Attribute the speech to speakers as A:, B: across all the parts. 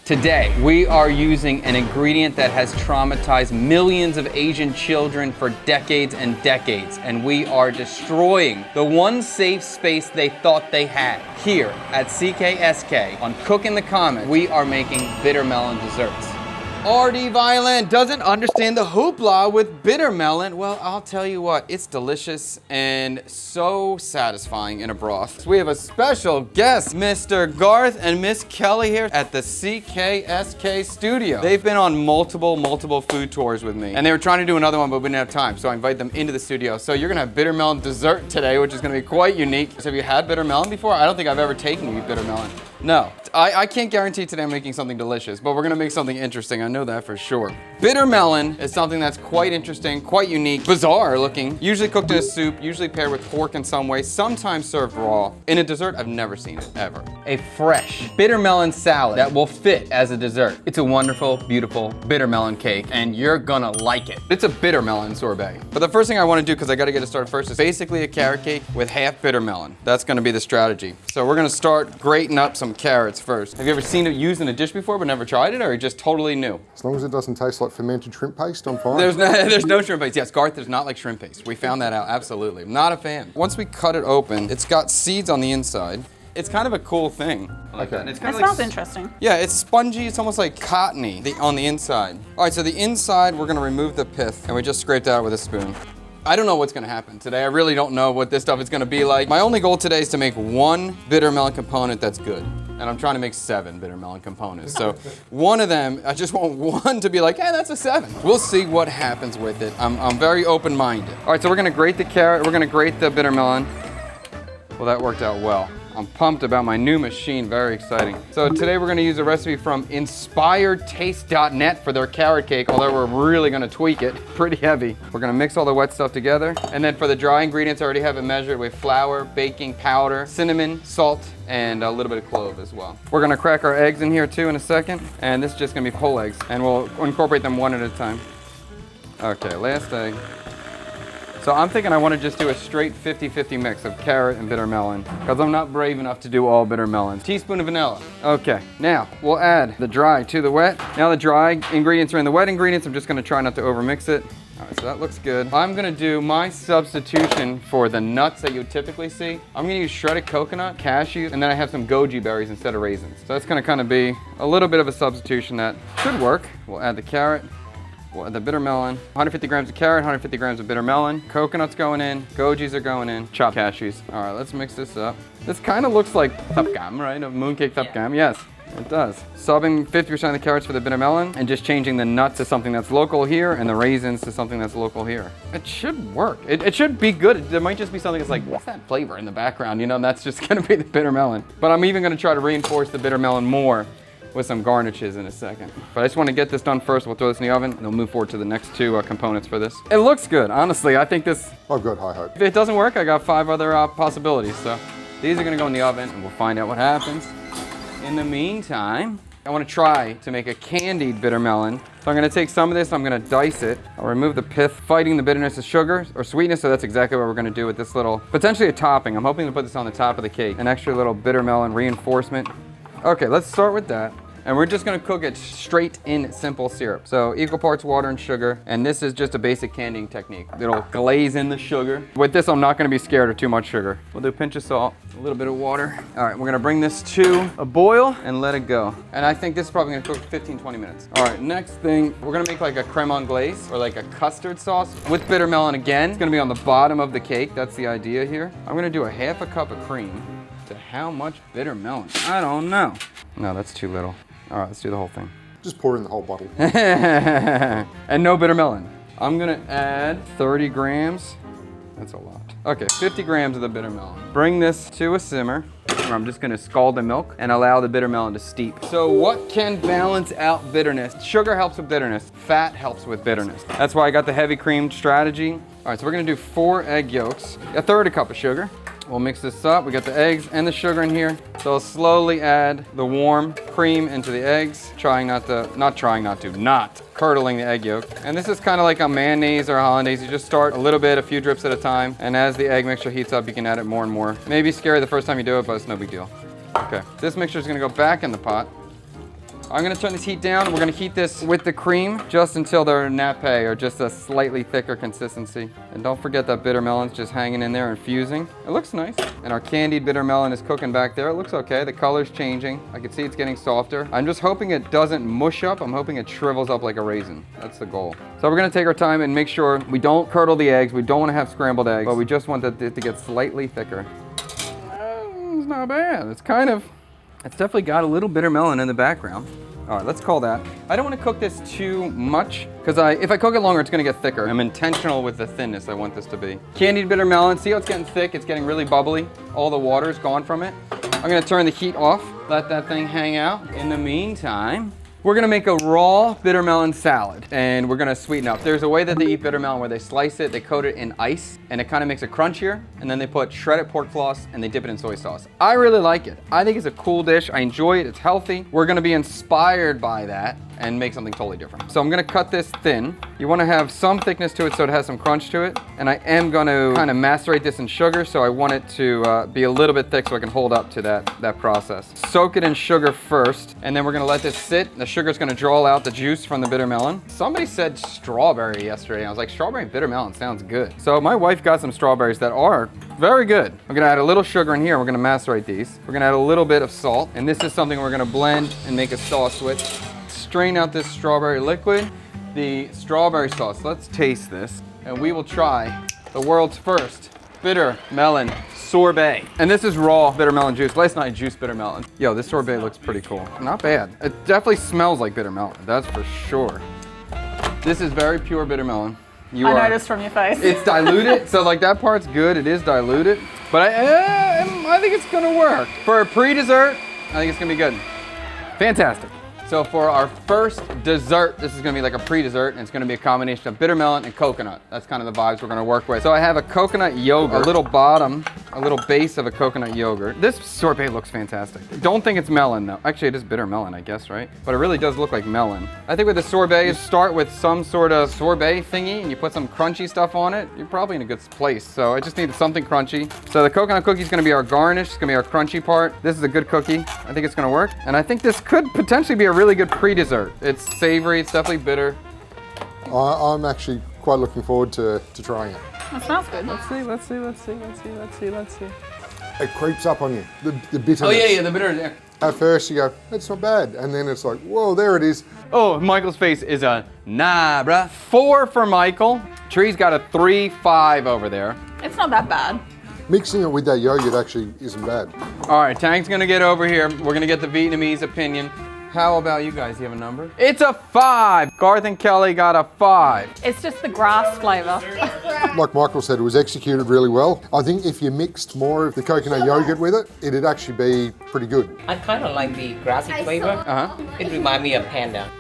A: Today, we are using an ingredient that has traumatized millions of Asian children for decades and decades, and we are destroying the one safe space they thought they had. Here at CKSK on Cook in the Comments, we are making bitter melon desserts. RD Violent doesn't understand the hoopla with bitter melon. Well, I'll tell you what, it's delicious and so satisfying in a broth. So we have a special guest, Mr. Garth and Miss Kelly here at the CKSK studio. They've been on multiple food tours with me, and they were trying to do another one, but we didn't have time, so I invite them into the studio. So you're gonna have bitter melon dessert today, which is gonna be quite unique. So have you had bitter melon before? I don't think I've ever taken you bitter melon. No, I can't guarantee today I'm making something delicious, but we're gonna make something interesting. I know that for sure. Bitter melon is something that's quite interesting, quite unique, bizarre looking, usually cooked in a soup, usually paired with pork in some way, sometimes served raw. In a dessert, I've never seen it, ever. A fresh bitter melon salad that will fit as a dessert. It's a wonderful, beautiful bitter melon cake, and you're gonna like it. It's a bitter melon sorbet. But the first thing I wanna do, because I gotta get it started first, is basically a carrot cake with half bitter melon. That's gonna be the strategy. So we're gonna start grating up some carrots first. Have you ever seen it used in a dish before but never tried it, or are you just totally new?
B: As long as it doesn't taste like fermented shrimp paste, I'm fine.
A: There's no shrimp paste. Yes, Garth does not like shrimp paste. We found that out, absolutely. I'm not a fan. Once we cut it open, it's got seeds on the inside. It's kind of a cool thing. I like that. And it's kind of
C: smells interesting.
A: Yeah, it's spongy. It's almost like cottony on the inside. All right, so the inside, we're gonna remove the pith, and we just scraped it out with a spoon. I don't know what's gonna happen today. I really don't know what this stuff is gonna be like. My only goal today is to make one bitter melon component that's good. And I'm trying to make 7 bitter melon components. So one of them, I just want one to be like, hey, that's a 7. We'll see what happens with it. I'm very open-minded. All right, so we're gonna grate the carrot. We're gonna grate the bitter melon. Well, that worked out well. I'm pumped about my new machine, very exciting. So today we're gonna use a recipe from inspiredtaste.net for their carrot cake, although we're really gonna tweak it, pretty heavy. We're gonna mix all the wet stuff together. And then for the dry ingredients, I already have it measured with flour, baking powder, cinnamon, salt, and a little bit of clove as well. We're gonna crack our eggs in here too in a second. And this is just gonna be whole eggs, and we'll incorporate them one at a time. Okay, last egg. So I'm thinking I want to just do a straight 50-50 mix of carrot and bitter melon, because I'm not brave enough to do all bitter melon. Teaspoon of vanilla. Okay, now we'll add the dry to the wet. Now the dry ingredients are in the wet ingredients. I'm just going to try not to overmix it. All right, so that looks good. I'm going to do my substitution for the nuts that you would typically see. I'm going to use shredded coconut, cashews, and then I have some goji berries instead of raisins. So that's going to kind of be a little bit of a substitution that should work. We'll add the carrot. We'll add the bitter melon, 150 grams of carrot, 150 grams of bitter melon, coconuts going in, gojis are going in, chopped cashews. All right, let's mix this up. This kind of looks like thapkam, right? A mooncake thapkam, yes. It does. Subbing 50% of the carrots for the bitter melon and just changing the nuts to something that's local here and the raisins to something that's local here. It should work. It should be good. There might just be something that's like, what's that flavor in the background? You know, that's just gonna be the bitter melon. But I'm even gonna try to reinforce the bitter melon more with some garnishes in a second. But I just want to get this done first. We'll throw this in the oven and we'll move forward to the next 2 components for this. It looks good, honestly. I think this...
B: I've got high hope.
A: If it doesn't work, I got 5 other possibilities. So these are gonna go in the oven and we'll find out what happens. In the meantime, I want to try to make a candied bitter melon. So I'm going to take some of this, I'm going to dice it. I'll remove the pith, fighting the bitterness of sugar or sweetness, so that's exactly what we're going to do with this little, potentially a topping. I'm hoping to put this on the top of the cake. An extra little bitter melon reinforcement. Okay, let's start with that. And we're just gonna cook it straight in simple syrup. So equal parts water and sugar, and this is just a basic candying technique. It'll glaze in the sugar. With this, I'm not gonna be scared of too much sugar. We'll do a pinch of salt, a little bit of water. All right, we're gonna bring this to a boil and let it go. And I think this is probably gonna cook 15, 20 minutes. All right, next thing, we're gonna make like a creme anglaise or like a custard sauce with bitter melon again. It's gonna be on the bottom of the cake. That's the idea here. I'm gonna do a half a cup of cream to how much bitter melon? I don't know. No, that's too little. All right, let's do the whole thing.
B: Just pour in the whole bottle.
A: And no bitter melon. I'm gonna add 30 grams. That's a lot. Okay, 50 grams of the bitter melon. Bring this to a simmer, where I'm just gonna scald the milk and allow the bitter melon to steep. So what can balance out bitterness? Sugar helps with bitterness. Fat helps with bitterness. That's why I got the heavy cream strategy. All right, so we're gonna do 4 egg yolks, a third a cup of sugar. We'll mix this up. We got the eggs and the sugar in here. So I'll slowly add the warm cream into the eggs, not curdling the egg yolk. And this is kind of like a mayonnaise or a hollandaise. You just start a little bit, a few drips at a time. And as the egg mixture heats up, you can add it more and more. Maybe scary the first time you do it, but it's no big deal. Okay, this mixture is gonna go back in the pot. I'm gonna turn this heat down. We're gonna heat this with the cream just until they're nappe, or just a slightly thicker consistency. And don't forget that bitter melon's just hanging in there, infusing. It looks nice. And our candied bitter melon is cooking back there. It looks okay. The color's changing. I can see it's getting softer. I'm just hoping it doesn't mush up. I'm hoping it shrivels up like a raisin. That's the goal. So we're gonna take our time and make sure we don't curdle the eggs. We don't wanna have scrambled eggs, but we just want it to get slightly thicker. It's not bad. It's definitely got a little bitter melon in the background. All right, let's call that. I don't want to cook this too much, because if I cook it longer, it's gonna get thicker. I'm intentional with the thinness I want this to be. Candied bitter melon, see how it's getting thick? It's getting really bubbly. All the water's gone from it. I'm gonna turn the heat off, let that thing hang out. In the meantime, we're gonna make a raw bitter melon salad, and we're gonna sweeten up. There's a way that they eat bitter melon where they slice it, they coat it in ice, and it kind of makes it crunchier, and then they put shredded pork floss and they dip it in soy sauce. I really like it. I think it's a cool dish. I enjoy it. It's healthy. We're gonna be inspired by that and make something totally different. So I'm gonna cut this thin. You wanna have some thickness to it so it has some crunch to it. And I am gonna kind of macerate this in sugar, so I want it to be a little bit thick so I can hold up to that process. Soak it in sugar first, and then we're gonna let this sit. The sugar's gonna draw out the juice from the bitter melon. Somebody said strawberry yesterday, and I was like, strawberry and bitter melon sounds good. So my wife got some strawberries that are very good. I'm gonna add a little sugar in here. We're gonna macerate these. We're gonna add a little bit of salt, and this is something we're gonna blend and make a sauce with. Strain out this strawberry liquid, the strawberry sauce. Let's taste this, and we will try the world's first bitter melon sorbet. And this is raw bitter melon juice. Last night I juiced bitter melon. Yo, this sorbet looks pretty cool. Not bad. It definitely smells like bitter melon, that's for sure. This is very pure bitter melon. I
C: noticed from your face.
A: It's diluted, so like that part's good. It is diluted, but I think it's gonna work. For a pre-dessert, I think it's gonna be good. Fantastic. So for our first dessert, this is gonna be like a pre-dessert, and it's gonna be a combination of bitter melon and coconut. That's kind of the vibes we're gonna work with. So I have a coconut yogurt, a little bottom, a little base of a coconut yogurt. This sorbet looks fantastic. Don't think it's melon though. Actually, it is bitter melon, I guess, right? But it really does look like melon. I think with the sorbet, you start with some sort of sorbet thingy, and you put some crunchy stuff on it, you're probably in a good place. So I just need something crunchy. So the coconut cookie is gonna be our garnish. It's gonna be our crunchy part. This is a good cookie. I think it's gonna work. And I think this could potentially be a really good pre-dessert. It's savory, it's definitely bitter.
B: I'm actually quite looking forward to trying it.
C: That smells good.
A: Let's see.
B: It creeps up on you, the bitterness.
A: Oh yeah, the bitter. Yeah.
B: At first you go, it's not bad. And then it's like, whoa, there it is.
A: Oh, Michael's face is a nah, bruh. 4 for Michael. Tree's got a 3-5 over there.
C: It's not that bad.
B: Mixing it with that yogurt actually isn't bad.
A: All right, Tank's gonna get over here. We're gonna get the Vietnamese opinion. How about you guys? You have a number? It's a 5. Garth and Kelly got a 5.
C: It's just the grass flavor.
B: Like Michael said, it was executed really well. I think if you mixed more of the coconut yogurt with it, it'd actually be pretty good.
D: I kind of like the grassy flavor. It reminds me of panda.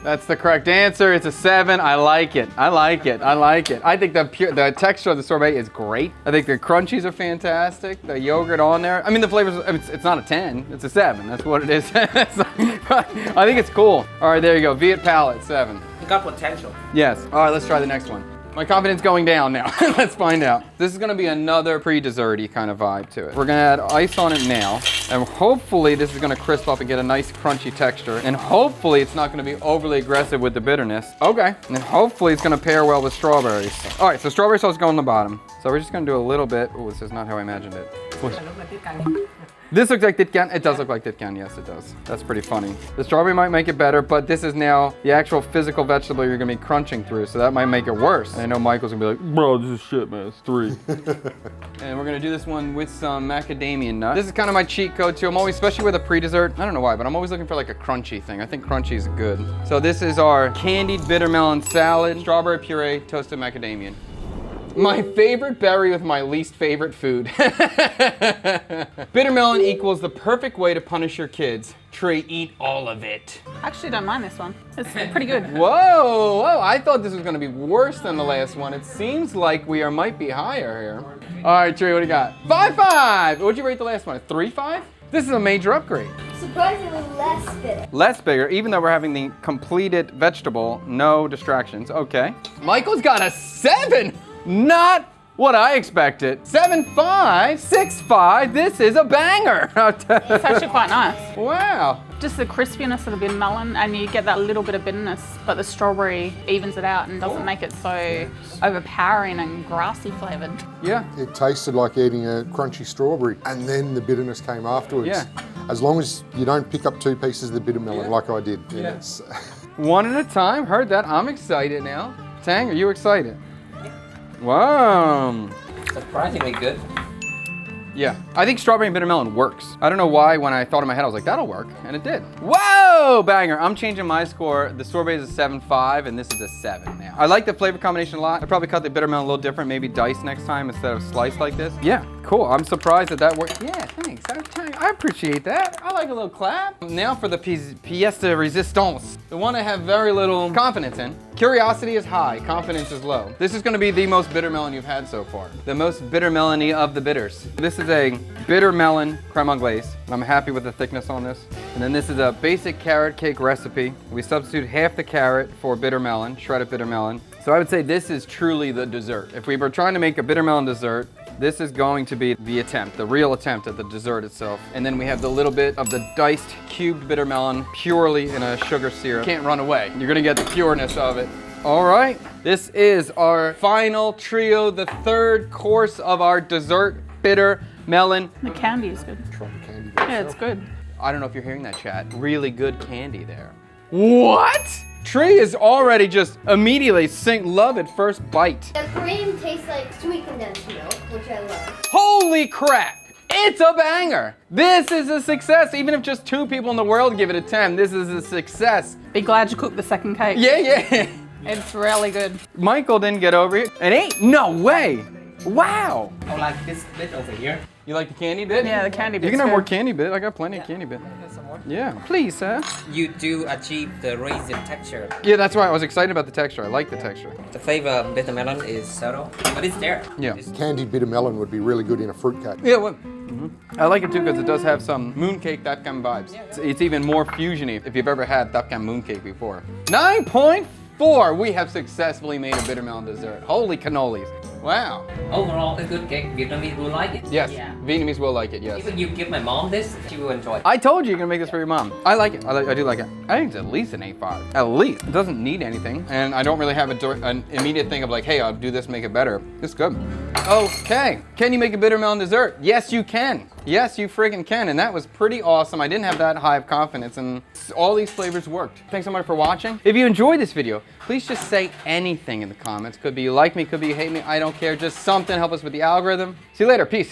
A: That's the correct answer. It's a 7. I like it. I think the texture of the sorbet is great. I think the crunchies are fantastic. The yogurt on there. I mean, the flavors, it's not a 10. It's a 7. That's what it is. I think it's cool. All right, there you go. Viet palate, 7.
D: It got potential.
A: Yes. All right, let's try the next one. My confidence going down now. Let's find out. This is gonna be another pre-dessert-y kind of vibe to it. We're gonna add ice on it now, and hopefully this is gonna crisp up and get a nice crunchy texture, and hopefully it's not gonna be overly aggressive with the bitterness. Okay, and hopefully it's gonna pair well with strawberries. All right, so strawberry sauce go on the bottom. So we're just gonna do a little bit. Oh, this is not how I imagined it. This looks like ditkan. It does look like ditkan, yes it does. That's pretty funny. The strawberry might make it better, but this is now the actual physical vegetable you're gonna be crunching through, so that might make it worse. And I know Michael's gonna be like, bro, this is shit, man, it's 3. And we're gonna do this one with some macadamia nut. This is kind of my cheat code too. I'm always, especially with a pre-dessert, I don't know why, but I'm always looking for like a crunchy thing. I think crunchy is good. So this is our candied bitter melon salad, strawberry puree, toasted macadamia. My favorite berry with my least favorite food. Bitter melon equals the perfect way to punish your kids. Trey, eat all of it.
C: I actually don't mind this one. It's pretty good.
A: Whoa, I thought this was gonna be worse than the last one. It seems like we might be higher here. All right, Trey, what do you got? 5-5. What'd you rate the last one? 3-5? This is a major upgrade.
E: Surprisingly less bitter.
A: Less bigger, even though we're having the completed vegetable, no distractions. Okay. Michael's got a 7. Not what I expected. 7.5, 6.5. This is a banger.
C: It's actually quite nice.
A: Wow.
C: Just the crispiness of the bitter melon, and you get that little bit of bitterness, but the strawberry evens it out and doesn't make it so overpowering and grassy flavored.
A: Yeah.
B: It tasted like eating a crunchy strawberry, and then the bitterness came afterwards.
A: Yeah.
B: As long as you don't pick up 2 pieces of the bitter melon like I did. And it's-
A: One at a time. Heard that. I'm excited now. Tang, are you excited? Wow.
D: Surprisingly good.
A: Yeah, I think strawberry and bitter melon works. I don't know why when I thought in my head, I was like, that'll work, and it did. Whoa, banger. I'm changing my score. The sorbet is a 7.5, and this is a 7 now. I like the flavor combination a lot. I'd probably cut the bitter melon a little different, maybe diced next time instead of sliced like this. Yeah, cool. I'm surprised that worked. Yeah, thanks. I appreciate that. I like a little clap. Now for the pièce de résistance, the one I have very little confidence in. Curiosity is high, confidence is low. This is gonna be the most bitter melon you've had so far. The most bitter melony of the bitters. This is a bitter melon creme anglaise. I'm happy with the thickness on this. And then this is a basic carrot cake recipe. We substitute half the carrot for bitter melon, shredded bitter melon. So I would say this is truly the dessert. If we were trying to make a bitter melon dessert, this is going to be the attempt, the real attempt at the dessert itself. And then we have the little bit of the diced cubed bitter melon purely in a sugar syrup. Can't run away. You're gonna get the pureness of it. All right, this is our final trio, the third course of our dessert bitter melon.
C: The candy is good.
B: Try the candy
C: Yeah, it's good.
A: I don't know if you're hearing that, chat. Really good candy there. What? Tree is already just immediately love at first bite.
E: The cream tastes like sweet condensed milk, which I love.
A: Holy crap! It's a banger! This is a success. Even if just 2 people in the world give it a 10, this is a success.
C: Be glad you cooked the second cake.
A: Yeah.
C: It's really good.
A: Michael didn't get over it. An 8? No way! Wow!
D: I like this bit over here.
A: You like the candy bit?
C: Yeah, the candy
A: You
C: bit's
A: can have
C: good.
A: more candy bit. I got plenty of candy bit.
D: Some more.
A: Yeah, please, sir.
D: You do achieve the raisin texture.
A: Yeah, that's why I was excited about the texture. I like the texture.
D: The flavor of bitter melon is subtle, but it's there.
A: Yeah.
D: It's-
B: Candied bitter melon would be really good in a fruit cake.
A: Yeah, well, I like it too because it does have some mooncake Tapcam vibes. It's even more fusiony if you've ever had Tapcam mooncake before. 9.4, we have successfully made a bitter melon dessert. Holy cannolis. Wow.
D: Overall, a good cake. Vietnamese will like it.
A: Yes,
D: Yeah.
A: Vietnamese will like it, yes.
D: Even you give my mom this, she will enjoy it.
A: I told you you're gonna make this for your mom. I like it. I do like it. I think it's at least an 8.5. At least. It doesn't need anything. And I don't really have an immediate thing of like, hey, I'll do this, make it better. It's good. Okay. Can you make a bitter melon dessert? Yes, you can. Yes, you friggin' can. And that was pretty awesome. I didn't have that high of confidence and all these flavors worked. Thanks so much for watching. If you enjoyed this video, please just say anything in the comments. Could be you like me, could be you hate me. I don't care. Just something. Help us with the algorithm. See you later. Peace.